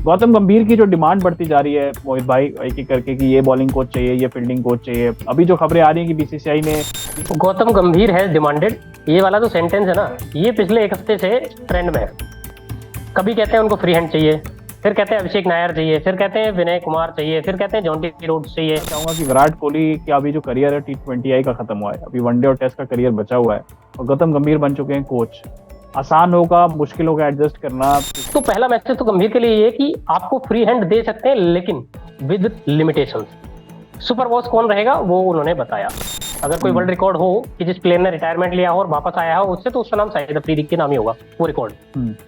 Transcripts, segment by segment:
गौतम गंभीर की जो डिमांड बढ़ती जा रही है मोहित भाई, एक एक करके कि ये बॉलिंग कोच चाहिए, ये फील्डिंग कोच चाहिए। अभी जो खबरें आ रही हैं कि बीसीसीआई ने गौतम गंभीर है डिमांडेड। ये वाला जो सेंटेंस है ना, ये पिछले एक हफ्ते से ट्रेंड में है। कभी कहते हैं उनको फ्री हैंड चाहिए, फिर कहते हैं अभिषेक नायर चाहिए, फिर कहते हैं विनय कुमार चाहिए, फिर कहते हैं जॉन्टी रोड्स चाहिए। चाहूंगा कि विराट कोहली का अभी जो करियर है T20I का खत्म हुआ है, अभी वनडे और टेस्ट का करियर बचा हुआ है और गौतम गंभीर बन चुके हैं कोच। आसान होगा, मुश्किल होगा एडजस्ट करना। तो पहला मैसेज तो गंभीर के लिए ये है कि आपको फ्री हैंड दे सकते हैं, लेकिन विद लिमिटेशंस। सुपर बॉस कौन रहेगा वो उन्होंने बताया। अगर कोई वर्ल्ड रिकॉर्ड हो कि जिस प्लेयर ने रिटायरमेंट लिया हो और वापस आया हो उससे, तो उसका नाम शाहिद अफरीदी के नाम ही होगा वो रिकॉर्ड।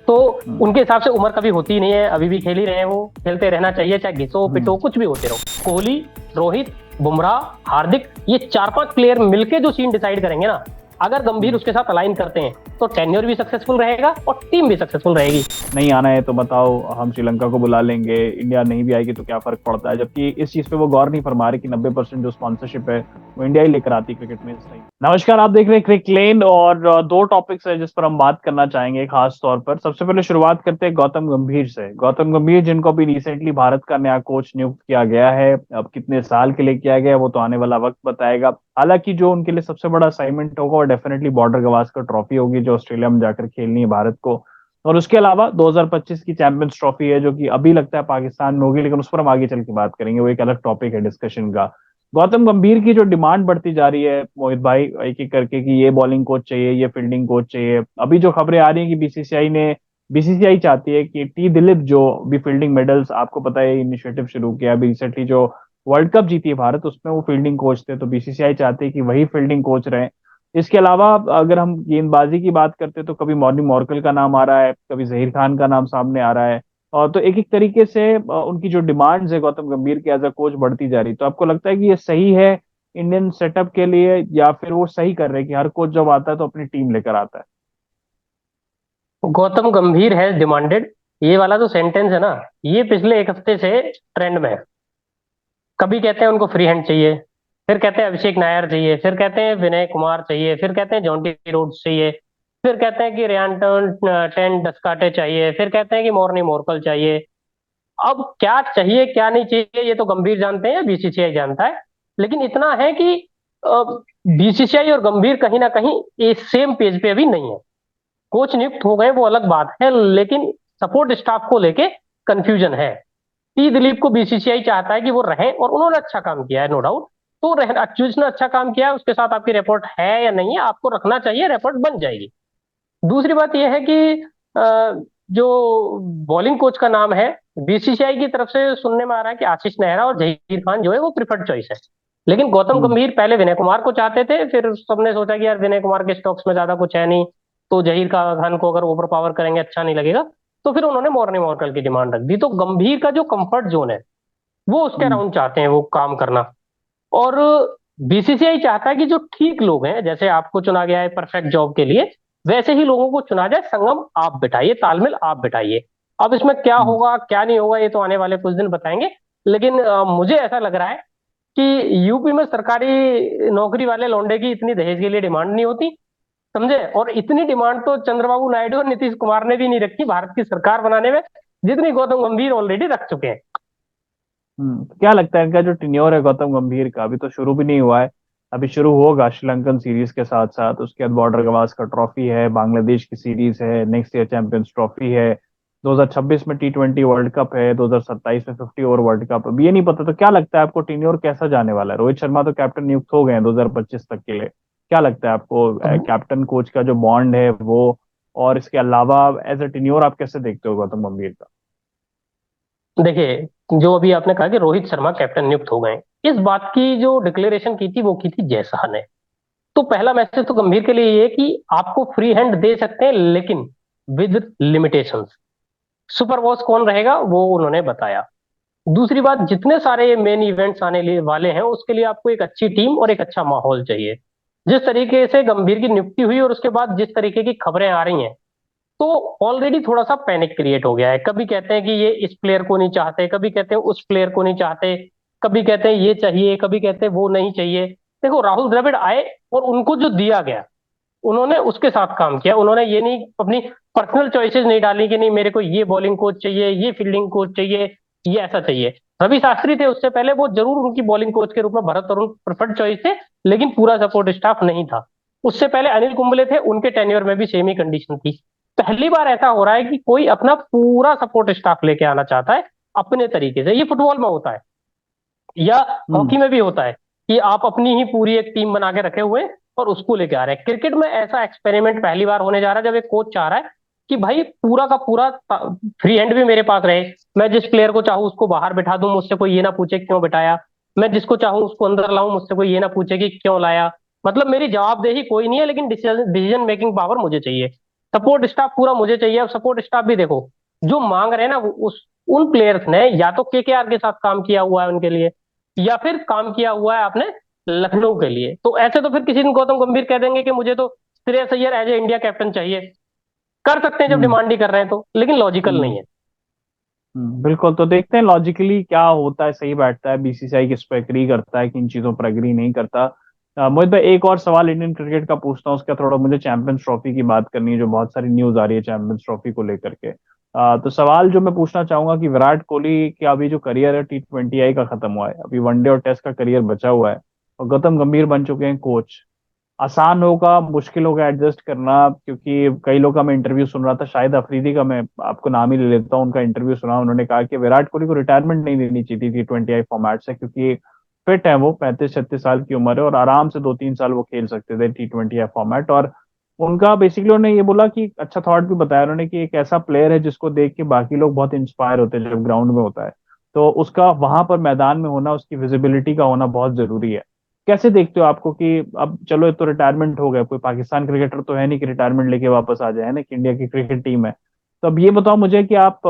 तो उनके हिसाब से उम्र कभी होती ही नहीं है, अभी भी खेल ही रहे हैं, वो खेलते रहना चाहिए, चाहे घिसो पिटो कुछ भी होते रहो। कोहली, रोहित, बुमराह, हार्दिक, ये 4-5 प्लेयर मिलके जो सीन डिसाइड करेंगे ना, अगर गंभीर उसके साथ अलाइन करते हैं तो टेन्योर भी सक्सेसफुल रहेगा और टीम भी सक्सेसफुल रहेगी। नहीं आना है तो बताओ, हम श्रीलंका को बुला लेंगे, इंडिया नहीं भी आएगी तो क्या फर्क पड़ता है। जबकि इस चीज पे वो गौर नहीं फरमा रहे कि 90% जो स्पॉन्सरशिप है वो इंडिया ही लेकर आती है क्रिकेट में इस टाइम। नमस्कार, आप देख रहे हैं क्रिक लेन और दो टॉपिक्स है जिस पर हम बात करना चाहेंगे खास तौर पर। सबसे पहले शुरुआत करते हैं गौतम गंभीर से। गौतम गंभीर जिनको अभी रिसेंटली भारत का नया कोच नियुक्त किया गया है, अब कितने साल के लिए किया गया है वो तो आने वाला वक्त बताएगा। हालांकि जो उनके लिए सबसे बड़ा असाइनमेंट होगा वो डेफिनेटली बॉर्डर गवास्कर ट्रॉफी होगी जो ऑस्ट्रेलिया में जाकर खेलनी है भारत को। और उसके अलावा 2025 की चैंपियंस ट्रॉफी है जो कि अभी लगता है पाकिस्तान में होगी, लेकिन उस पर हम आगे चल के बात करेंगे, वो एक अलग टॉपिक है डिस्कशन का। गौतम गंभीर की जो डिमांड बढ़ती जा रही है मोहित भाई, एक एक करके कि ये बॉलिंग कोच चाहिए, ये फील्डिंग कोच चाहिए। अभी जो खबरें आ रही हैं कि बीसीसीआई चाहती है कि टी दिलीप जो भी फील्डिंग मेडल्स, आपको पता है इनिशिएटिव शुरू किया अभी रिसेंटली, जो वर्ल्ड कप जीती है भारत उसमें वो फील्डिंग कोच थे, तो बीसीसीआई चाहती है कि वही फील्डिंग कोच रहे। इसके अलावा अगर हम गेंदबाजी की बात करते हैं तो कभी मॉर्नी मॉर्कल का नाम आ रहा है, कभी जहीर खान का नाम सामने आ रहा है। और तो एक एक तरीके से उनकी जो डिमांड्स है गौतम गंभीर के एज अ कोच बढ़ती जा रही। तो आपको लगता है कि ये सही है इंडियन सेटअप के लिए, या फिर वो सही कर रहे हैं कि हर कोच जब आता है तो अपनी टीम लेकर आता है? गौतम गंभीर है डिमांडेड। ये वाला जो सेंटेंस है ना, ये पिछले एक हफ्ते से ट्रेंड में है। कभी कहते हैं उनको फ्री हैंड चाहिए, फिर कहते हैं अभिषेक नायर चाहिए, फिर कहते हैं विनय कुमार चाहिए, फिर कहते हैं जॉन्टी रोड्स चाहिए, फिर कहते हैं कि रेयान टेन डस्काटे चाहिए, फिर कहते हैं कि मॉर्नी मोरकल चाहिए। अब क्या चाहिए क्या नहीं चाहिए ये तो गंभीर जानते हैं, बीसीसीआई जानता है। लेकिन इतना है कि बीसीसीआई और गंभीर कहीं ना कहीं एक सेम पेज पे अभी नहीं है। कोच नियुक्त हो गए वो अलग बात है, लेकिन सपोर्ट स्टाफ को लेके कंफ्यूजन है। टी दिलीप को बीसीसीआई चाहता है कि वो रहें और उन्होंने अच्छा काम किया है, नो डाउट। तो रहना, जिसने अच्छा काम किया है उसके साथ आपकी रिपोर्ट है या नहीं है, आपको रखना चाहिए, रिपोर्ट बन जाएगी। दूसरी बात यह है कि जो बॉलिंग कोच का नाम है, बीसीसीआई की तरफ से सुनने में आ रहा है कि आशीष नेहरा और जहीर खान जो है वो प्रिफर्ड चॉइस है। लेकिन गौतम हम्म। गंभीर पहले विनय कुमार को चाहते थे, फिर सबने सोचा कि यार विनय कुमार के स्टॉक्स में ज्यादा कुछ है नहीं, तो जहीर खान को अगर ओवर पावर करेंगे अच्छा नहीं लगेगा। तो फिर उन्होंने मॉर्नी मॉर्कल की डिमांड रख दी। तो गंभीर का जो कंफर्ट जोन है वो उसके हम्म। अराउंड चाहते हैं वो काम करना। और बीसीसीआई चाहता है कि जो ठीक लोग हैं, जैसे आपको चुना गया है परफेक्ट जॉब के लिए, वैसे ही लोगों को चुना जाए, संगम आप बिठाइए, तालमेल आप बिठाइए। अब इसमें क्या हम्म। होगा क्या नहीं होगा ये तो आने वाले कुछ दिन बताएंगे। लेकिन मुझे ऐसा लग रहा है कि यूपी में सरकारी नौकरी वाले लौंडे की इतनी दहेज के लिए डिमांड नहीं होती, समझे। और इतनी डिमांड तो चंद्रबाबू नायडू और नीतीश कुमार ने भी नहीं रखी भारत की सरकार बनाने में, जितनी गौतम गंभीर ऑलरेडी रख चुके हैं। तो क्या लगता है इनका जो टिन्योर है गौतम गंभीर का, अभी तो शुरू भी नहीं हुआ है, अभी शुरू होगा श्रीलंकन सीरीज के साथ साथ, उसके बाद बॉर्डर गवास्कर ट्रॉफी है, बांग्लादेश की सीरीज है, नेक्स्ट ईयर चैंपियंस ट्रॉफी है, 2026 में T20 वर्ल्ड कप है, 2027 में 50 ओवर वर्ल्ड कप। अभी ये नहीं पता, तो क्या लगता है आपको टिन्योर कैसा जाने वाला है? रोहित शर्मा तो कैप्टन नियुक्त हो गए हैं 2025 तक के लिए। क्या लगता है आपको अब कैप्टन कोच का जो बॉन्ड है वो, और इसके अलावा एज अ टिन्योर आप कैसे देखते हो गौतम गंभीर का? देखिए, जो अभी आपने कहा कि रोहित शर्मा कैप्टन नियुक्त हो गए, इस बात की जो डिक्लेरेशन की थी वो की थी जय शाह ने। तो पहला मैसेज तो गंभीर के लिए ये कि आपको फ्री हैंड दे सकते हैं, लेकिन विद लिमिटेशंस। सुपर बॉस कौन रहेगा वो उन्होंने बताया। दूसरी बात, जितने सारे मेन इवेंट्स वाले हैं उसके लिए आपको एक अच्छी टीम और एक अच्छा माहौल चाहिए। जिस तरीके से गंभीर की नियुक्ति हुई और उसके बाद जिस तरीके की खबरें आ रही हैं, तो ऑलरेडी थोड़ा सा पैनिक क्रिएट हो गया है। कभी कहते हैं कि ये इस प्लेयर को नहीं चाहते, कभी कहते हैं उस प्लेयर को नहीं चाहते, कभी कहते हैं ये चाहिए, कभी कहते हैं वो नहीं चाहिए। देखो, राहुल द्रविड़ आए और उनको जो दिया गया उन्होंने उसके साथ काम किया। उन्होंने ये नहीं अपनी पर्सनल चॉइसेस नहीं डाली कि नहीं मेरे को ये बॉलिंग कोच चाहिए, ये फील्डिंग कोच चाहिए, ये ऐसा चाहिए। रवि शास्त्री थे उससे पहले, वो जरूर उनकी बॉलिंग कोच के रूप में भरत तरुण प्रेफर्ड चॉइस थे, लेकिन पूरा सपोर्ट स्टाफ नहीं था। उससे पहले अनिल कुंबले थे, उनके टेन्योर में भी सेम ही कंडीशन थी। पहली बार ऐसा हो रहा है कि कोई अपना पूरा सपोर्ट स्टाफ लेके आना चाहता है अपने तरीके से। ये फुटबॉल में होता है या हम्म। हॉकी में भी होता है कि आप अपनी ही पूरी एक टीम बना के रखे हुए हैं और उसको लेके आ रहे हैं। क्रिकेट में ऐसा एक्सपेरिमेंट पहली बार होने जा रहा है जब एक कोच चाह रहा है कि भाई पूरा का पूरा फ्री हैंड भी मेरे पास रहे। मैं जिस प्लेयर को चाहूँ उसको बाहर बिठा दूं, मुझसे कोई ये ना पूछे क्यों बिठाया। मैं जिसको चाहूँ उसको अंदर लाऊं, मुझसे कोई ये ना पूछे कि क्यों लाया। मतलब मेरी जवाबदेही कोई नहीं है, लेकिन डिसीजन मेकिंग पावर मुझे चाहिए। सपोर्ट स्टाफ पूरा मुझे चाहिए। अब सपोर्ट स्टाफ भी देखो जो मांग रहे हैं ना, उस उन प्लेयर्स ने या तो केकेआर के साथ काम किया हुआ है उनके लिए, या फिर काम किया हुआ है आपने लखनऊ के लिए। तो ऐसे तो फिर किसी दिन गौतम गंभीर कह देंगे कि मुझे तो Shreyas Iyer as a India captain चाहिए। कर सकते हैं जब हम्म। डिमांड ही कर रहे हैं तो, लेकिन लॉजिकल नहीं हम्म। है। बिल्कुल, तो देखते हैं लॉजिकली क्या होता है, सही बैठता है, बीसीसीआई किस पर एग्री करता है, किन चीजों पर एग्री नहीं करता। मोहित भाई, एक और सवाल इंडियन क्रिकेट का पूछता हूँ, उसका थोड़ा मुझे चैंपियंस ट्रॉफी की बात करनी है, जो बहुत सारी न्यूज आ रही है चैंपियंस ट्रॉफी को लेकर के। तो सवाल जो मैं पूछना चाहूंगा कि विराट कोहली का अभी जो करियर है T20I का खत्म हुआ है, अभी वनडे और टेस्ट का करियर बचा हुआ है, और गौतम गंभीर बन चुके हैं कोच। आसान होगा, मुश्किल होगा एडजस्ट करना? क्योंकि कई लोग का मैं इंटरव्यू सुन रहा था, शायद अफरीदी का मैं आपको नाम ही ले लेता हूँ, उनका इंटरव्यू सुना, उन्होंने कहा कि विराट कोहली को रिटायरमेंट नहीं देनी चाहिए थी T20I फॉर्मेट से, क्योंकि फिट है वो, 35-36 साल की उम्र है, और आराम से 2-3 साल वो खेल सकते थे T20I फॉर्मेट। और उनका बेसिकली उन्होंने ये बोला कि अच्छा थॉट भी बताया उन्होंने कि एक ऐसा प्लेयर है जिसको देख के बाकी लोग बहुत इंस्पायर होते हैं जब ग्राउंड में होता है, तो उसका वहां पर मैदान में होना, उसकी विजिबिलिटी का होना बहुत जरूरी है। कैसे देखते हो आपको कि अब चलो ये तो रिटायरमेंट हो गया, कोई पाकिस्तान क्रिकेटर तो है नहीं कि रिटायरमेंट लेके वापस आ जाए, है ना, कि इंडिया की क्रिकेट टीम है। तो अब ये बताओ मुझे कि आप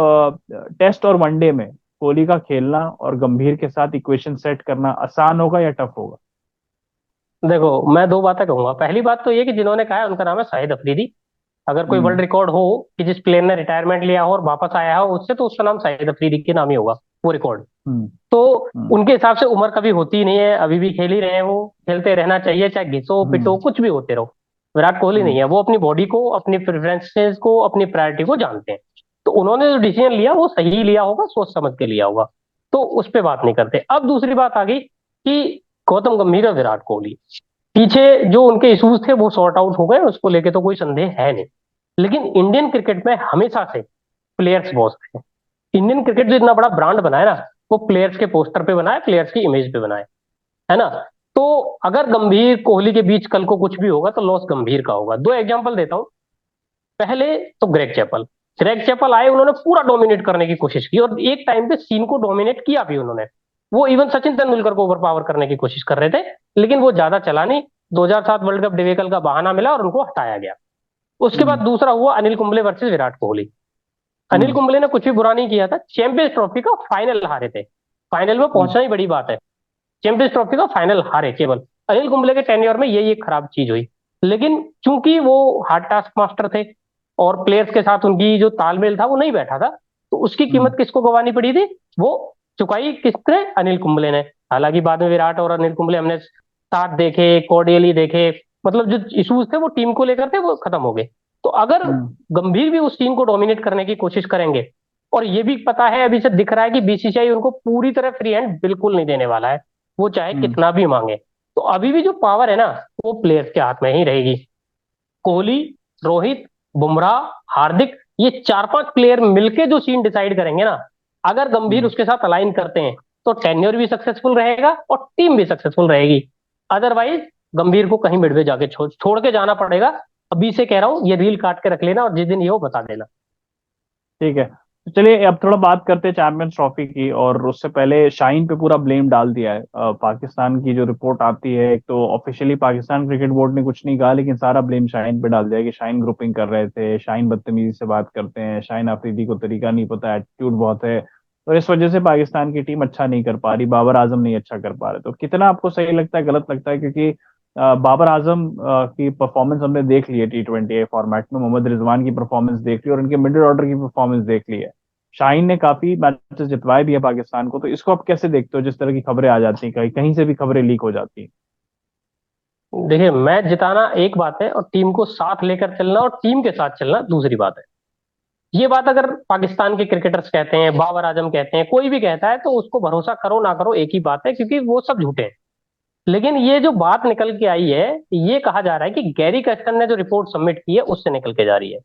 टेस्ट और वनडे में कोहली का खेलना और गंभीर के साथ इक्वेशन सेट करना आसान होगा या टफ होगा? देखो मैं दो बातें कहूंगा। पहली बात तो ये कि जिन्होंने कहा है उनका नाम है शाहिद अफरीदी। अगर कोई वर्ल्ड हम्म। रिकॉर्ड हो कि जिस प्लेयर ने रिटायरमेंट लिया हो और वापस आया हो उससे, तो उसका नाम शाहिद अफरीदी के नाम ही होगा वो रिकॉर्ड। हम्म। तो हम्म। उनके हिसाब से उम्र कभी होती ही नहीं है, अभी भी खेल ही रहे हैं वो। खेलते रहना चाहिए, चाहे घिसो हम्म। पिटो कुछ भी होते रहो। विराट कोहली नहीं हम्म। है, वो अपनी बॉडी को, अपनी प्रेफरेंसेस को, अपनी प्रायोरिटी को जानते हैं। तो उन्होंने जो डिसीजन लिया वो सही लिया होगा, सोच समझ के लिया होगा। तो उस पर बात नहीं करते। अब दूसरी बात आ गई कि गौतम गंभीर और विराट कोहली, पीछे जो उनके इश्यूज थे वो सॉर्ट आउट हो गए, उसको लेके तो कोई संदेह है नहीं। लेकिन इंडियन क्रिकेट में हमेशा से प्लेयर्स बॉस थे। इंडियन क्रिकेट जो इतना बड़ा ब्रांड बना है ना, वो प्लेयर्स के पोस्टर पे बना है, प्लेयर्स की इमेज पे बना है ना। तो अगर गंभीर कोहली के बीच कल को कुछ भी होगा तो लॉस गंभीर का होगा। दो एग्जांपल देता हूं। पहले तो ग्रेग चैपल आए, उन्होंने पूरा डोमिनेट करने की कोशिश की और एक टाइम पे सीन को डोमिनेट किया भी उन्होंने। वो इवन सचिन तेंदुलकर को ओवर पावर करने की कोशिश कर रहे थे, लेकिन वो ज्यादा चला नहीं। 2007 वर्ल्ड कप डिवेकल का बहाना मिला और उनको हटाया गया। उसके बाद हम्म। दूसरा हुआ अनिल कुंबले वर्सेस विराट कोहली। अनिल हम्म। कुंबले ने कुछ भी बुरा नहीं किया था, चैंपियंस ट्रॉफी का फाइनल हारे थे। फाइनल में हम्म। पहुंचना ही बड़ी बात है। चैंपियंस ट्रॉफी का फाइनल हारे केवल। अनिल कुंबले के टेन्योर में यही एक खराब चीज हुई। लेकिन चूंकि वो हार्ड टास्क मास्टर थे और प्लेयर्स के साथ उनकी जो तालमेल था वो नहीं बैठा था, तो उसकी कीमत हम्म। किसको गंवानी पड़ी थी? वो चुकाई किसने? अनिल कुंबले ने। हालांकि बाद में विराट और अनिल कुंबले हमने साथ देखे, कॉर्डियली देखे, मतलब जो इश्यूज थे वो टीम को लेकर थे वो खत्म हो गए। तो अगर हम्म। गंभीर भी उस टीम को डोमिनेट करने की कोशिश करेंगे, और ये भी पता है, अभी से दिख रहा है कि बीसीसीआई उनको पूरी तरह फ्री हैंड बिल्कुल नहीं देने वाला है, वो चाहे हम्म। कितना भी मांगे। तो अभी भी जो पावर है ना, वो प्लेयर्स के हाथ में ही रहेगी। कोहली, रोहित, बुमराह, हार्दिक, ये चार पांच प्लेयर मिलके जो सीन डिसाइड करेंगे ना, अगर गंभीर हम्म। उसके साथ अलाइन करते हैं तो टेन्योर भी सक्सेसफुल रहेगा और टीम भी सक्सेसफुल रहेगी। अदरवाइज गंभीर को कहीं मिडवे जाके छोड़ के जाना पड़ेगा। अभी से कह रहा हूं, ये रील काट के रख लेना और जिस दिन ये हो बता देना। ठीक है, तो चलिए अब थोड़ा बात करते हैं चैंपियंस ट्रॉफी की, और उससे पहले शाहीन पे पूरा ब्लेम डाल दिया है पाकिस्तान की जो रिपोर्ट आती है। एक तो ऑफिशियली पाकिस्तान क्रिकेट बोर्ड ने कुछ नहीं कहा, लेकिन सारा ब्लेम शाहीन पे डाल दिया कि शाहीन ग्रुपिंग कर रहे थे, शाहीन बदतमीजी से बात करते हैं, शाहीन अफरीदी को तरीका नहीं पता, एटीट्यूड बहुत है, और इस वजह से पाकिस्तान की टीम अच्छा नहीं कर पा रही, बाबर आजम नहीं अच्छा कर पा रहे। तो कितना आपको सही लगता है, गलत लगता है? क्योंकि बाबर आजम की परफॉर्मेंस हमने देख ली है T20I फॉर्मेट में, मोहम्मद रिजवान की परफॉर्मेंस देख ली और उनके मिडिल ऑर्डर की परफॉर्मेंस देख ली है। शाहीन ने काफी मैचेस जितवाए भी है पाकिस्तान को, तो इसको आप कैसे देखते हो, जिस तरह की खबरें आ जाती हैं, कहीं कहीं से भी खबरें लीक हो जाती हैं? देखिए, मैच जिताना एक बात है और टीम को साथ लेकर चलना और टीम के साथ चलना दूसरी बात है। ये बात अगर पाकिस्तान के क्रिकेटर्स कहते हैं, बाबर आजम कहते हैं, कोई भी कहता है, तो उसको भरोसा करो ना करो एक ही बात है, क्योंकि वो सब झूठे हैं। लेकिन ये जो बात निकल के आई है, ये कहा जा रहा है कि गैरी कर्स्टन ने जो रिपोर्ट सबमिट की है उससे निकल के जा रही है।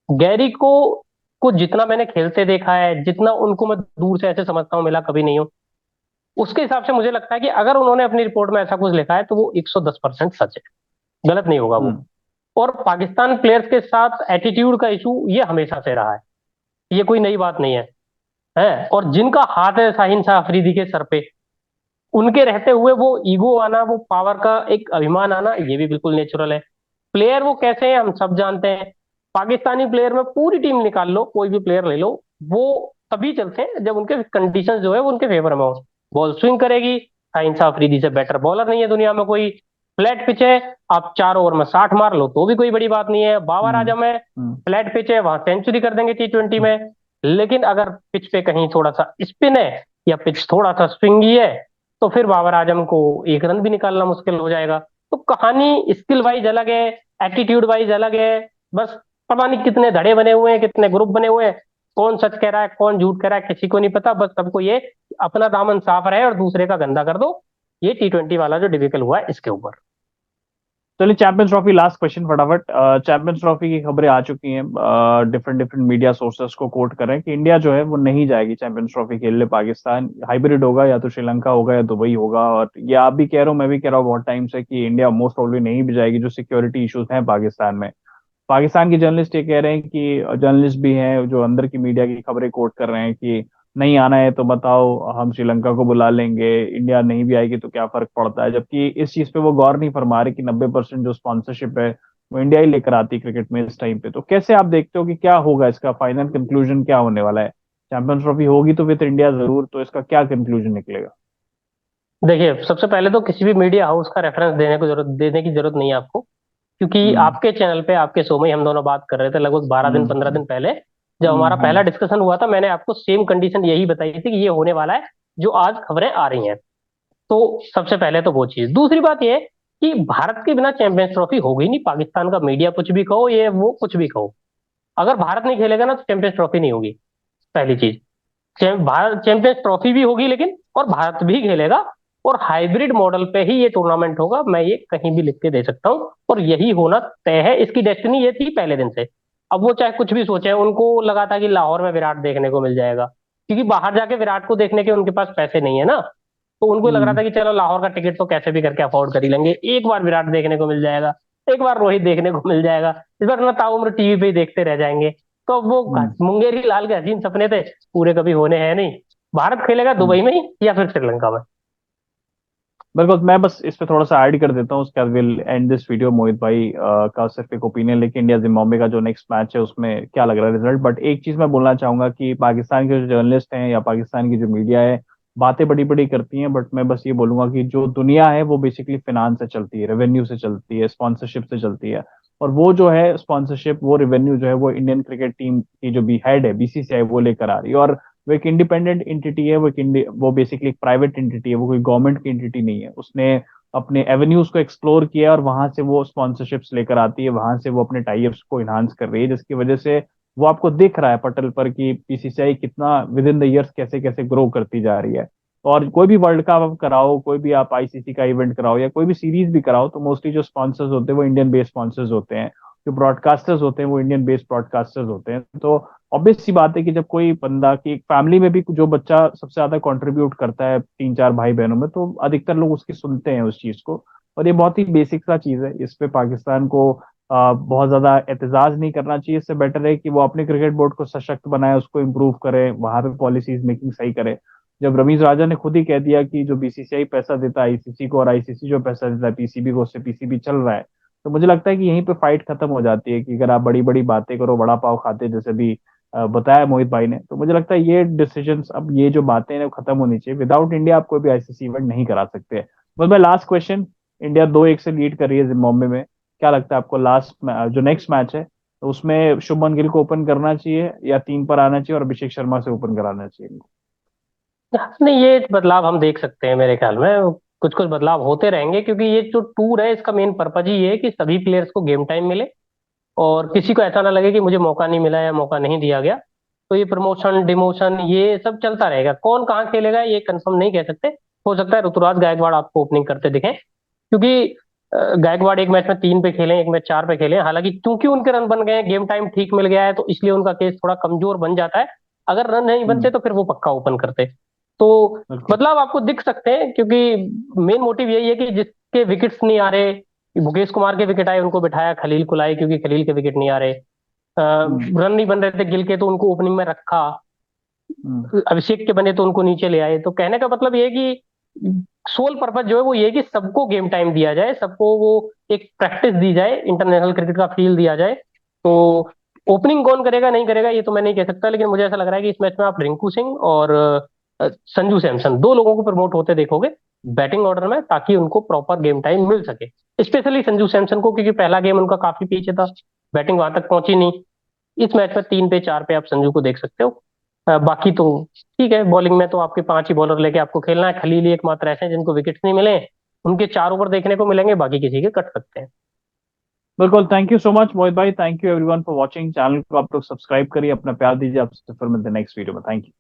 गैरी को जितना मैंने खेलते देखा है, जितना उनको मैं दूर से ऐसे समझता हूँ, मिला कभी नहीं हूँ, उसके हिसाब से मुझे लगता है कि अगर उन्होंने अपनी रिपोर्ट में ऐसा कुछ लिखा है तो वो 110% सच है, गलत नहीं होगा वो। हम्म। और पाकिस्तान प्लेयर्स के साथ एटीट्यूड का इशू ये हमेशा से रहा है, ये कोई नई बात नहीं है। और जिनका हाथ है शाहीन शाह अफरीदी के सर पे, उनके रहते हुए वो ईगो आना, वो पावर का एक अभिमान आना, ये भी बिल्कुल नेचुरल है। प्लेयर वो कैसे हैं हम सब जानते हैं। पाकिस्तानी प्लेयर में पूरी टीम निकाल लो, कोई भी प्लेयर ले लो, वो तभी चलते हैं जब उनके कंडीशंस जो है वो उनके फेवर में हो। बॉल स्विंग करेगी, शाहीन शाह अफरीदी से बेटर बॉलर नहीं है दुनिया में कोई। फ्लैट पिच है, आप 4 ओवर में 60 मार लो तो भी कोई बड़ी बात नहीं है। बाबर हम्म। आजम है, हम्म। फ्लैट पिच है, वहां सेंचुरी कर देंगे T20 में। लेकिन अगर पिच पे कहीं थोड़ा सा स्पिन है या पिच थोड़ा सा स्विंगी है, तो फिर बाबर आजम को एक रन भी निकालना मुश्किल हो जाएगा। तो कहानी स्किल वाइज अलग है, एटीट्यूड वाइज अलग है। बस पता नहीं कितने धड़े बने हुए हैं, कितने ग्रुप बने हुए हैं, कौन सच कह रहा है कौन झूठ कह रहा है किसी को नहीं पता। बस सबको ये अपना दामन साफ रहे और दूसरे का गंदा कर दो, ये T20 वाला जो डिफिकल्ट हुआ है इसके ऊपर। चलिए, चैंपियंस ट्रॉफी लास्ट क्वेश्चन फटाफट। चैंपियंस ट्रॉफी की खबरें आ चुकी हैं, डिफरेंट डिफरेंट मीडिया सोर्सेस को कोट कर रहे हैं कि इंडिया जो है वो नहीं जाएगी चैंपियंस ट्रॉफी खेलने। पाकिस्तान हाइब्रिड होगा, या तो श्रीलंका होगा या दुबई होगा। और ये आप भी कह रहे हो, मैं भी कह रहा हूँ बहुत टाइम से, कि इंडिया मोस्ट प्रोबेबली नहीं भी जाएगी, जो सिक्योरिटी इश्यूज हैं पाकिस्तान में। पाकिस्तान के जर्नलिस्ट ये कह रहे हैं, कि जर्नलिस्ट भी हैं जो अंदर की मीडिया की खबरें कोट कर रहे हैं, कि नहीं आना है तो बताओ, हम श्रीलंका को बुला लेंगे, इंडिया नहीं भी आएगी तो क्या फर्क पड़ता है। जबकि इस चीज पे वो गौर नहीं फरमा रहे कि 90% जो स्पॉन्सरशिप है वो इंडिया ही लेकर आती है क्रिकेट में इस टाइम पे। तो कैसे आप देखते हो कि क्या होगा, इसका फाइनल कंक्लूजन क्या होने वाला है? चैंपियंस ट्रॉफी होगी तो विद इंडिया जरूर, तो इसका क्या कंक्लूजन निकलेगा? देखिए, सबसे पहले तो किसी भी मीडिया हाउस का रेफरेंस देने की जरूरत नहीं है आपको, क्योंकि हम्म। आपके चैनल पे आपके शो में ही हम दोनों बात कर रहे थे लगभग 12 दिन हम्म। 15 दिन पहले। जब हमारा हम्म। पहला डिस्कशन हुआ था, मैंने आपको सेम कंडीशन यही बताई थी कि ये होने वाला है जो आज खबरें आ रही हैं। तो सबसे पहले तो वो चीज, दूसरी बात ये कि भारत के बिना चैंपियंस ट्रॉफी होगी नहीं। पाकिस्तान का मीडिया कुछ भी कहो, ये वो कुछ भी कहो, अगर भारत नहीं खेलेगा ना तो चैंपियंस ट्रॉफी नहीं होगी, पहली चीज। भारत चैंपियंस ट्रॉफी भी होगी लेकिन, और भारत भी खेलेगा, और हाइब्रिड मॉडल पे ही ये टूर्नामेंट होगा, मैं ये कहीं भी लिख के दे सकता हूँ। और यही होना तय है, इसकी डेस्टिनी ये थी पहले दिन से। अब वो चाहे कुछ भी सोचे, उनको लगा था कि लाहौर में विराट देखने को मिल जाएगा, क्योंकि बाहर जाके विराट को देखने के उनके पास पैसे नहीं है ना। तो उनको लग रहा हम्म। था कि चलो लाहौर का टिकट तो कैसे भी करके अफोर्ड कर ही लेंगे, एक बार विराट देखने को मिल जाएगा, एक बार रोहित देखने को मिल जाएगा, इस बार ना ताउम्र टीवी पे ही देखते रह जाएंगे। तो अब वो हम्म। मुंगेरी लाल के हसीन सपने थे, पूरे कभी होने हैं नहीं। भारत खेलेगा हम्म। दुबई में ही या फिर श्रीलंका में। बिल्कुल। मैं बस इस पे थोड़ा सा ऐड कर देता हूँ, उसके बाद विल एंड दिस वीडियो। मोहित भाई का सिर्फ एक ओपिनियन लेके, इंडिया जिम्बाब्वे का जो नेक्स्ट मैच है उसमें क्या लग रहा है रिजल्ट। बट एक चीज मैं बोलना चाहूंगा कि पाकिस्तान के जो जर्नलिस्ट हैं या पाकिस्तान की जो मीडिया है, बातें बड़ी बड़ी करती हैं, बट मैं बस ये बोलूंगा कि जो दुनिया है वो बेसिकली फिनांस से चलती है, रेवेन्यू से चलती है, स्पॉन्सरशिप से चलती है। और वो जो है स्पॉन्सरशिप, वो रेवेन्यू जो है वो इंडियन क्रिकेट टीम की जो भी हेड है, बीसीसीआई, वो लेकर आ रही है। और वो एक इंडिपेंडेंट एंटिटी है, वो बेसिकली एक प्राइवेट एंटिटी है, वो कोई गवर्नमेंट की एंटिटी नहीं है। उसने अपने एवेन्यूज को एक्सप्लोर किया और वहां से वो स्पॉन्सरशिप्स लेकर आती है, वहां से वो अपने टाइप्स को इन्हांस कर रही है, जिसकी वजह से वो आपको दिख रहा है पटल पर कि बीसीसीआई कितना विद इन द ईयर्स कैसे कैसे ग्रो करती जा रही है। और कोई भी वर्ल्ड कप आप कराओ, कोई भी आप आईसीसी का इवेंट कराओ, या कोई भी सीरीज भी कराओ, तो मोस्टली जो स्पॉन्सर्स होते हैं वो इंडियन बेस्ड स्पॉन्सर्स होते हैं। जो ब्रॉडकास्टर्स होते हैं वो इंडियन बेस्ड ब्रॉडकास्टर्स होते हैं। तो ऑब्वियस सी बात है कि जब कोई बंदा की एक फैमिली में भी जो बच्चा सबसे ज्यादा कंट्रीब्यूट करता है तीन चार भाई बहनों में, तो अधिकतर लोग उसकी सुनते हैं उस चीज को। और ये बहुत ही बेसिक सा चीज है, इस पे पाकिस्तान को बहुत ज्यादा एहतजाज नहीं करना चाहिए। इससे बेटर है कि वो अपने क्रिकेट बोर्ड को सशक्त बनाए, उसको इम्प्रूव करे, वहां पे पॉलिसीज मेकिंग सही करे। जब रमीज राजा ने खुद ही कह दिया कि जो बीसीसीआई पैसा देता है आईसीसी को, और आईसीसी जो पैसा देता है पीसीबी को, उससे पीसीबी चल रहा है, तो मुझे लगता है कि यहीं पे फाइट खत्म हो जाती है। कि अगर आप बड़ी बड़ी बातें करो, बड़ा पाव खाते, जैसे भी बताया मोहित भाई ने, तो मुझे लगता है ये डिसीजंस, अब ये जो बातें हैं वो खत्म होनी चाहिए। विदाउट इंडिया आप कोई भी आईसीसी इवेंट नहीं करा सकते। बस मैं लास्ट क्वेश्चन, इंडिया 2-1 से लीड कर रही है जिम्बाब्वे में, क्या लगता है आपको लास्ट जो नेक्स्ट मैच है, तो उसमें शुभमन गिल को ओपन करना चाहिए, या 3 पर आना चाहिए और अभिषेक शर्मा से ओपन कराना चाहिए इनको? नहीं, ये बदलाव हम देख सकते हैं मेरे ख्याल में। कुछ कुछ बदलाव होते रहेंगे, क्योंकि ये जो टूर है इसका मेन पर्पज ही ये है कि सभी प्लेयर्स को गेम टाइम मिले और किसी को ऐसा ना लगे कि मुझे मौका नहीं मिला या मौका नहीं दिया गया। तो ये प्रमोशन डिमोशन ये सब चलता रहेगा। कौन कहाँ खेलेगा ये कंफर्म नहीं कह सकते। हो सकता है ऋतुराज गायकवाड़ आपको ओपनिंग करते दिखें, क्योंकि गायकवाड़ एक मैच में 3 पे खेले, एक मैच 4 पे खेले। हालांकि क्योंकि उनके रन बन गए, गेम टाइम ठीक मिल गया है, तो इसलिए उनका केस थोड़ा कमजोर बन जाता है। अगर रन नहीं बनते तो फिर वो पक्का ओपन करते। तो बिल्कुल। बदलाव आपको दिख सकते हैं, क्योंकि मेन मोटिव यही है कि जिसके विकेट्स नहीं आ रहे, मुकेश कुमार के विकेट आए उनको बिठाया, खलील को लाए क्योंकि खलील के विकेट नहीं आ रहे। हम्म। रन नहीं बन रहे थे गिल के तो उनको ओपनिंग में रखा। हम्म। अभिषेक के बने तो उनको नीचे ले आए। तो कहने का मतलब ये है कि सोल पर्पज जो है वो ये है कि सबको गेम टाइम दिया जाए, सबको वो एक प्रैक्टिस दी जाए, इंटरनेशनल क्रिकेट का फील दिया जाए। तो ओपनिंग कौन करेगा नहीं करेगा ये तो मैं नहीं कह सकता, लेकिन मुझे ऐसा लग रहा है कि इस मैच में आप रिंकू सिंह और संजू सैमसन 2 लोगों को प्रमोट होते देखोगे बैटिंग ऑर्डर में, ताकि उनको प्रॉपर गेम टाइम मिल सके। स्पेशली संजू सैमसन को, क्योंकि पहला गेम उनका काफी पीछे था, बैटिंग वहां तक पहुंची नहीं। इस मैच में 3 पे 4 पे आप संजू को देख सकते हो। बाकी तो ठीक है, बॉलिंग में तो आपके 5 ही बॉलर लेके आपको खेलना है। खलील ही एकमात्र ऐसे हैं जिनको विकेट नहीं मिले, उनके 4 ओवर देखने को मिलेंगे, बाकी किसी के कट सकते हैं। बिल्कुल। थैंक यू सो मच मोहित भाई। Thank you everyone for watching. Channel को आप लोग सब्सक्राइब करिए, अपना प्यार दीजिए। आपसे फिर मिलते हैं नेक्स्ट वीडियो में। Thank you.